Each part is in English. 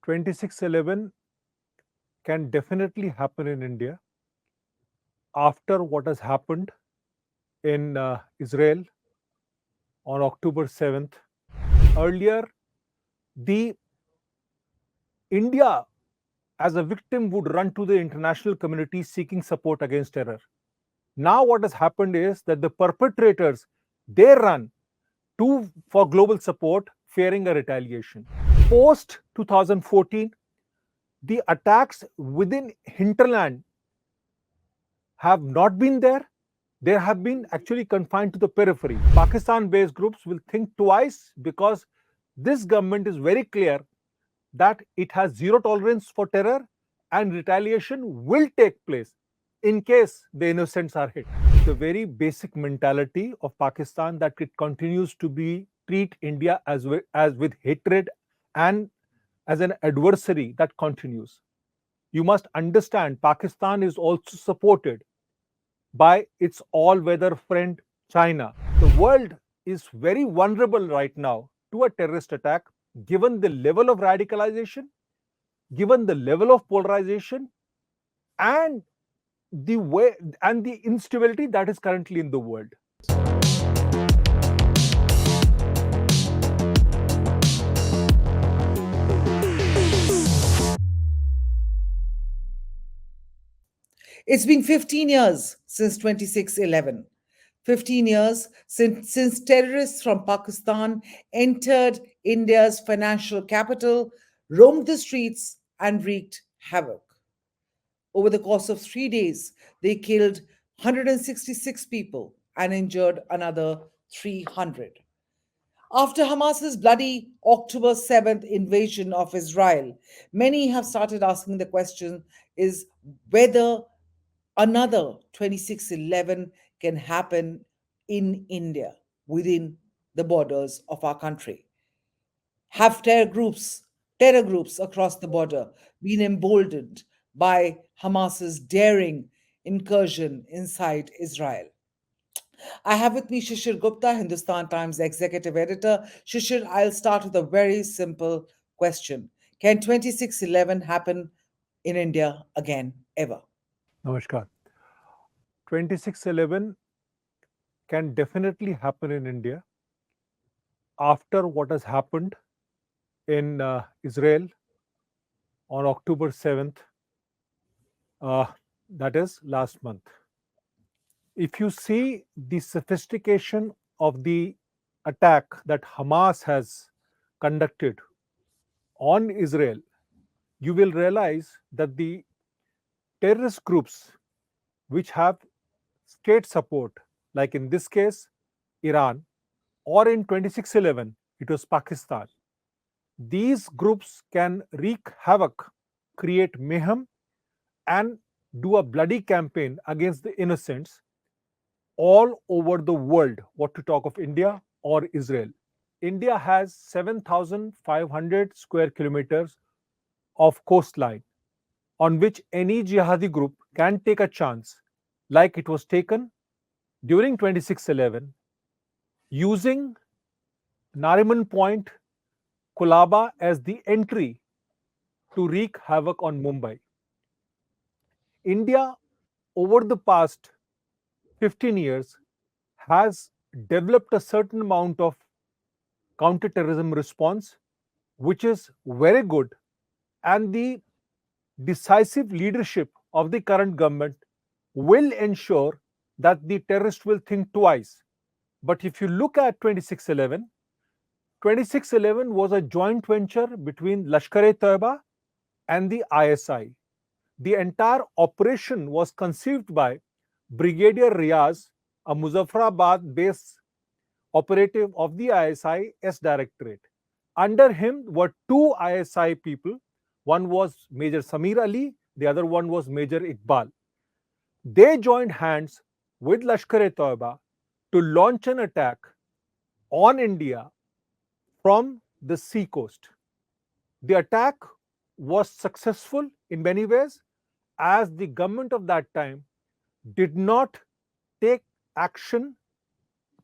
26/11 can definitely happen in India after what has happened in Israel on October 7th. Earlier, the India as a victim would run to the international community seeking support against terror. Now what has happened is that the perpetrators, they run to for global support fearing a retaliation. Post 2014, the attacks within hinterland have not been there. They have been actually confined to the periphery. Pakistan-based groups will think twice because this government is very clear that it has zero tolerance for terror and retaliation will take place in case the innocents are hit. The very basic mentality of Pakistan that it continues to be treat India as with hatred and as an adversary that continues. You must understand Pakistan is also supported by its all-weather friend China. The world is very vulnerable right now to a terrorist attack given the level of radicalization, given the level of polarization, and the way and the instability that is currently in the world. It's been 15 years since 26/11. 15 years since terrorists from Pakistan entered India's financial capital, roamed the streets, and wreaked havoc. Over the course of 3 days, they killed 166 people and injured another 300. After Hamas's bloody October 7th invasion of Israel, many have started asking the question is whether another 26/11 can happen in India within the borders of our country. Have terror groups across the border, been emboldened by Hamas's daring incursion inside Israel? I have with me Shishir Gupta, Hindustan Times executive editor. Shishir, I'll start with a very simple question. Can 26/11 happen in India again, ever? Namaskar. 26/11 can definitely happen in India after what has happened in Israel on October 7th, uh, that is last month. If you see the sophistication of the attack that Hamas has conducted on Israel, you will realize that the terrorist groups which have state support, like in this case, Iran, or in 26/11, it was Pakistan, these groups can wreak havoc, create mayhem, and do a bloody campaign against the innocents all over the world. What to talk of India or Israel? India has 7,500 square kilometers of coastline on which any jihadi group can take a chance, like it was taken during 26/11, using Nariman Point, Kolaba as the entry to wreak havoc on Mumbai. India, over the past 15 years, has developed a certain amount of counterterrorism response, which is very good, and the decisive leadership of the current government will ensure that the terrorists will think twice. But if you look at 26/11, 26/11 was a joint venture between Lashkar-E-Taiba and the ISI. The entire operation was conceived by Brigadier Riaz, a Muzaffarabad based operative of the ISI S Directorate. Under him were two ISI people. One was Major Samir Ali, the other one was Major Iqbal. They joined hands with Lashkar-E-Taiba to launch an attack on India from the sea coast. The attack was successful in many ways, as the government of that time did not take action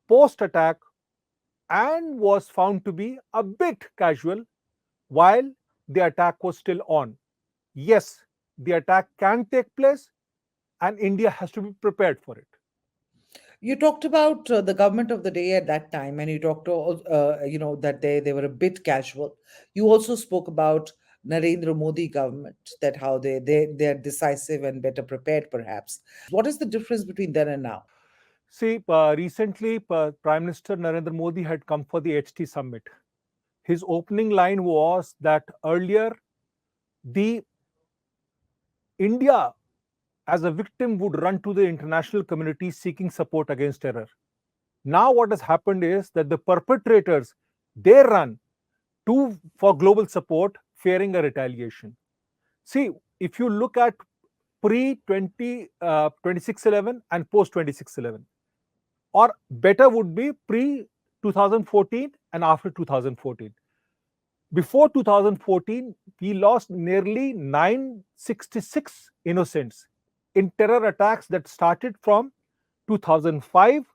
post attack and was found to be a bit casual while the attack was still on. Yes, the attack can take place, and India has to be prepared for it. You talked about the government of the day at that time, and you talked, that they were a bit casual. You also spoke about Narendra Modi government, that how they're decisive and better prepared, perhaps. What is the difference between then and now? See, recently, Prime Minister Narendra Modi had come for the HT summit. His opening line was that earlier, the India as a victim would run to the international community seeking support against terror. Now, what has happened is that the perpetrators, they run to for global support, fearing a retaliation. See, if you look at pre 2611 and post 2611, or better would be pre 2014 and after 2014. Before 2014, we lost nearly 966 innocents in terror attacks that started from 2005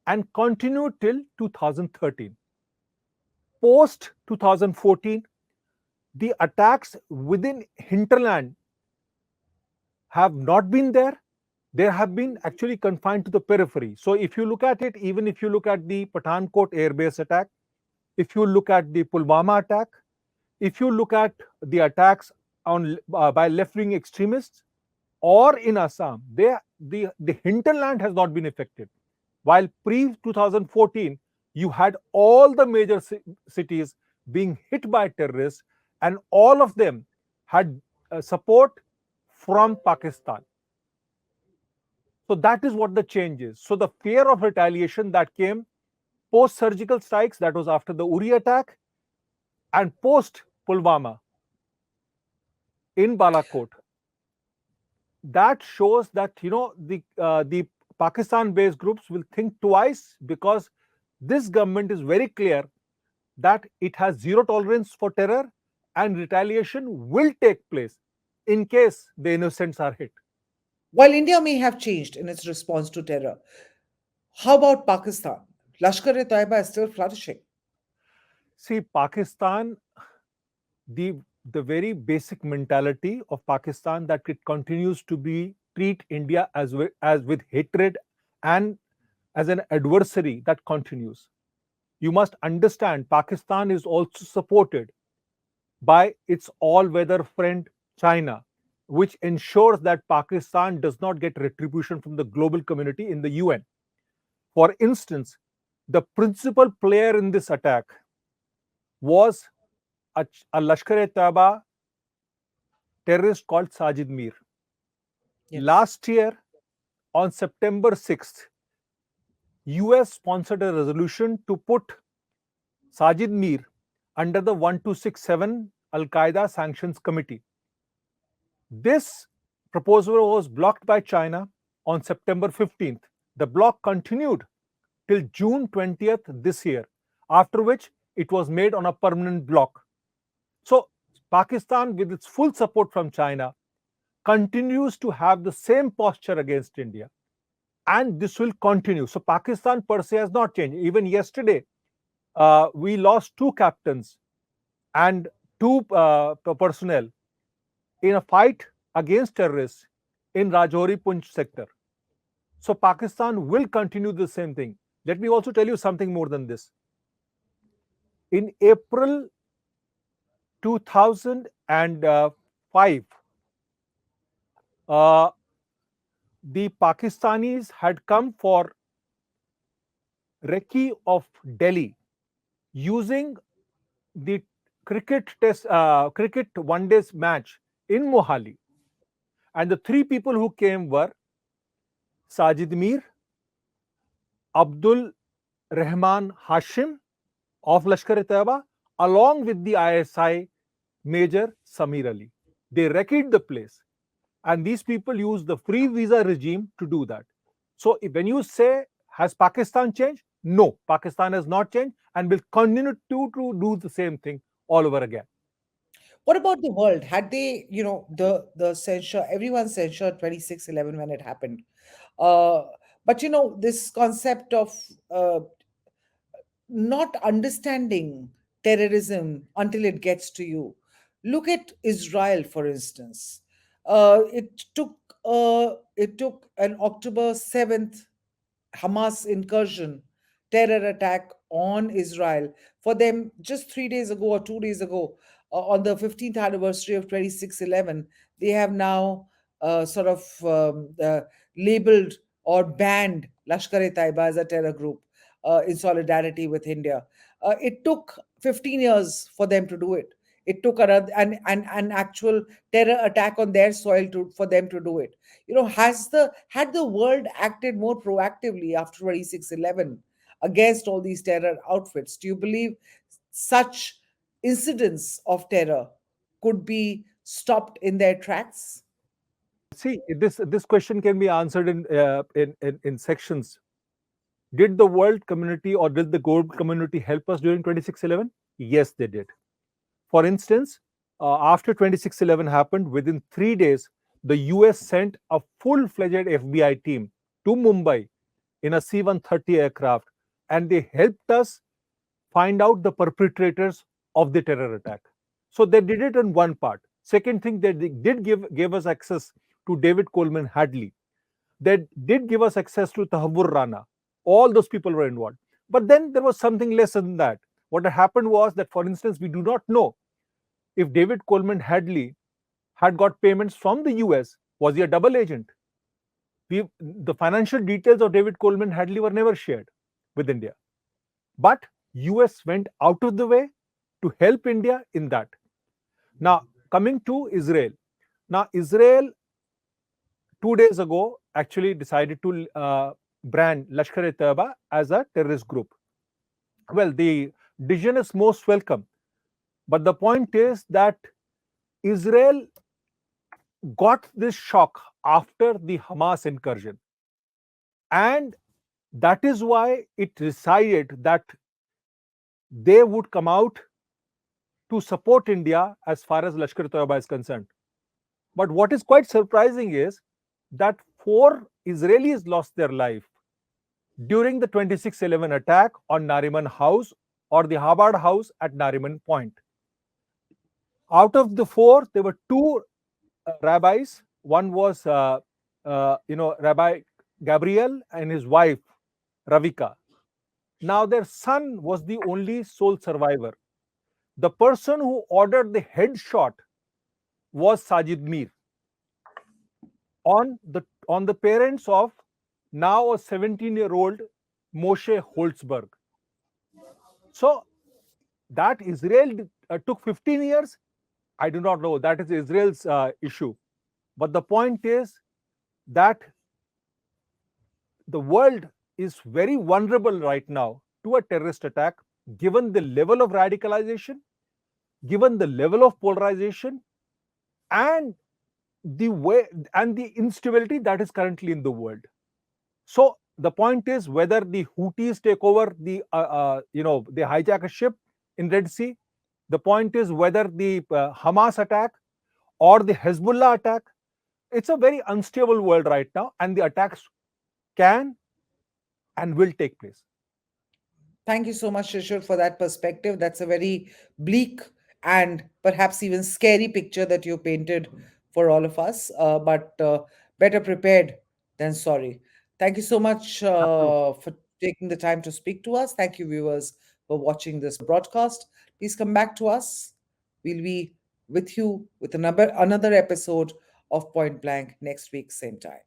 and continued till 2013. Post 2014, the attacks within hinterland have not been there. They have been actually confined to the periphery. So if you look at it, even if you look at the Pathankot airbase attack, if you look at the Pulwama attack, if you look at the attacks by left-wing extremists, or in Assam, the hinterland has not been affected. While pre 2014, you had all the major cities being hit by terrorists, and all of them had support from Pakistan. So that is what the change is. So the fear of retaliation that came post surgical strikes, that was after the Uri attack, and post Pulwama in Balakot, that shows that the Pakistan based groups will think twice, because this government is very clear that it has zero tolerance for terror, and retaliation will take place in case the innocents are hit. While India may have changed in its response to terror, how about Pakistan? Lashkar-E-Taiba is still flourishing. See, Pakistan, the very basic mentality of Pakistan, that it continues to be treat India as with hatred and as an adversary, that continues. You must understand, Pakistan is also supported by its all-weather friend China, which ensures that Pakistan does not get retribution from the global community in the UN. For instance, the principal player in this attack was a Lashkar-E-Taiba terrorist called Sajid Mir. Yes. Last year, on September 6th, US sponsored a resolution to put Sajid Mir under the 1267 Al Qaeda Sanctions Committee. This proposal was blocked by China on September 15th. The block continued till June 20th this year, after which it was made on a permanent block. So, Pakistan, with its full support from China, continues to have the same posture against India, and this will continue. So, Pakistan per se has not changed. Even yesterday, we lost two captains and two personnel in a fight against terrorists in Rajouri Punch sector. So Pakistan will continue the same thing. Let me also tell you something more than this. In April 2005, the Pakistanis had come for recce of Delhi using the cricket one days match in Mohali. And the three people who came were Sajid Mir, Abdul Rahman Hashim of Lashkar-E-Taiba, along with the ISI Major Samir Ali. They wrecked the place, and these people used the free visa regime to do that. So when you say, has Pakistan changed? No, Pakistan has not changed and will continue to do the same thing all over again. What about the world? Had they, the censure, everyone censured 26/11 when it happened. Uh, but this concept of not understanding terrorism until it gets to you. Look at Israel, for instance. It took an October 7th Hamas incursion, terror attack on Israel for them just 3 days ago or 2 days ago, on the 15th anniversary of 26/11. They have now labeled or banned Lashkar-E-Taiba as a terror group in solidarity with India. It took 15 years for them to do it. It took an actual terror attack on their soil for them to do it. Had the world acted more proactively after 26/11 against all these terror outfits, do you believe such incidents of terror could be stopped in their tracks? See, this question can be answered in sections. Did the world community or did the gold community help us during 26/11? Yes, they did. For instance, after 26/11 happened, within 3 days, the US sent a full fledged FBI team to Mumbai in a C 130 aircraft, and they helped us find out the perpetrators of the terror attack. So they did it in one part. Second thing, they did give us access to David Coleman Hadley. They did give us access to Tahabur Rana. All those people were involved. But then there was something less than that. What had happened was that, for instance, we do not know if David Coleman Hadley had got payments from the US. Was he a double agent? The financial details of David Coleman Hadley were never shared with India. But US went out of the way to help India in that. Now, coming to Israel. Now, Israel 2 days ago actually decided to brand Lashkar-E-Taiba as a terrorist group. Well, the decision is most welcome. But the point is that Israel got this shock after the Hamas incursion. And that is why it decided that they would come out to support India as far as Lashkar-e-Taiba is concerned. But what is quite surprising is that 4 Israelis lost their life during the 26/11 attack on Nariman House or the Habad House at Nariman Point. Out of the four, there were two rabbis. One was, Rabbi Gabriel and his wife, Ravika. Now, their son was the only sole survivor. The person who ordered the headshot was Sajid Mir on the parents of now a 17-year-old Moshe Holzberg. So that Israel took 15 years, I do not know. That is Israel's issue. But the point is that the world is very vulnerable right now to a terrorist attack, given the level of radicalization, given the level of polarization, and the way and the instability that is currently in the world. So the point is whether the Houthis take over they hijack a ship in Red Sea. The point is whether the Hamas attack or the Hezbollah attack. It's a very unstable world right now, and the attacks can and will take place. Thank you so much, Shishir, for that perspective. That's a very bleak and perhaps even scary picture that you painted for all of us, but better prepared than sorry. Thank you so much Absolutely. for taking the time to speak to us. Thank you, viewers, for watching this broadcast. Please come back to us. We'll be with you with another episode of Point Blank next week, same time.